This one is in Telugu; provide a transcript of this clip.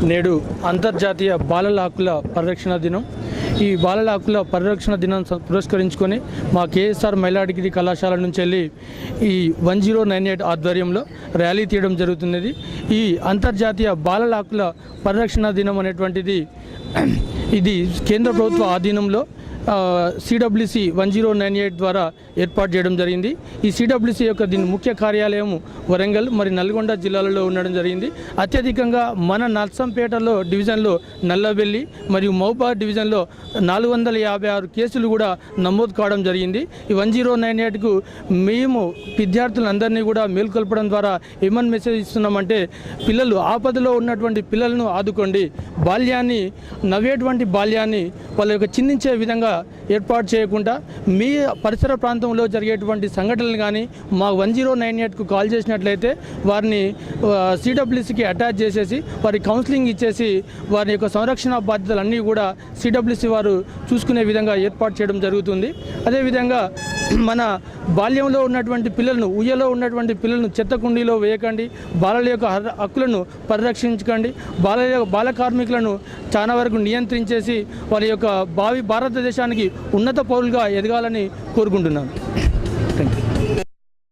నేడు అంతర్జాతీయ బాలల హక్కుల పరిరక్షణ దినం. ఈ బాలల హక్కుల పరిరక్షణ దినం పురస్కరించుకొని మా కేఎస్ఆర్ మహిళా డిగ్రీ కళాశాల నుంచి వెళ్ళి ఈ 1098 ఆధ్వర్యంలో ర్యాలీ తీయడం జరుగుతున్నది. ఈ అంతర్జాతీయ బాలల హక్కుల పరిరక్షణ దినం అనేటువంటిది ఇది కేంద్ర ప్రభుత్వ ఆధీనంలో సిడబ్ల్యూసి 1098 ద్వారా ఏర్పాటు చేయడం జరిగింది. ఈ సిడబ్ల్యూసి యొక్క దీని ముఖ్య కార్యాలయం వరంగల్ మరి నల్గొండ జిల్లాలలో ఉండడం జరిగింది. అత్యధికంగా మన నర్సంపేటలో డివిజన్లో నల్లబెల్లి మరియు మహబూబాబాద్ డివిజన్లో 456 కేసులు కూడా నమోదు కావడం జరిగింది. ఈ 1098కు మేము విద్యార్థులందరినీ కూడా మేల్కొల్పడం ద్వారా ఏమని మెసేజ్ ఇస్తున్నామంటే, పిల్లలు ఆపదలో ఉన్నటువంటి పిల్లలను ఆదుకోండి, బాల్యాన్ని నవ్వేటువంటి బాల్యాన్ని వాళ్ళ యొక్క చిందించే విధంగా ఏర్పాటు చేయకుండా మీ పరిసర ప్రాంతంలో జరిగేటువంటి సంఘటనలు కానీ మా 1098కు కాల్ చేసినట్లయితే వారిని సిడబ్ల్యూసికి అటాచ్ చేసేసి వారి కౌన్సిలింగ్ ఇచ్చేసి వారి యొక్క సంరక్షణ బాధ్యతలన్నీ కూడా సిడబ్ల్యూసి వారు చూసుకునే విధంగా ఏర్పాటు చేయడం జరుగుతుంది. అదేవిధంగా మన బాల్యంలో ఉన్నటువంటి పిల్లలను, ఊయలో ఉన్నటువంటి పిల్లలను చెత్త కుండీలో వేయకండి, బాలల యొక్క హక్కులను పరిరక్షించకండి, బాల కార్మికులను చాలా వరకు నియంత్రించేసి వారి యొక్క భావి భారతదేశానికి ఉన్నత పౌరులుగా ఎదగాలని కోరుకుంటున్నాను.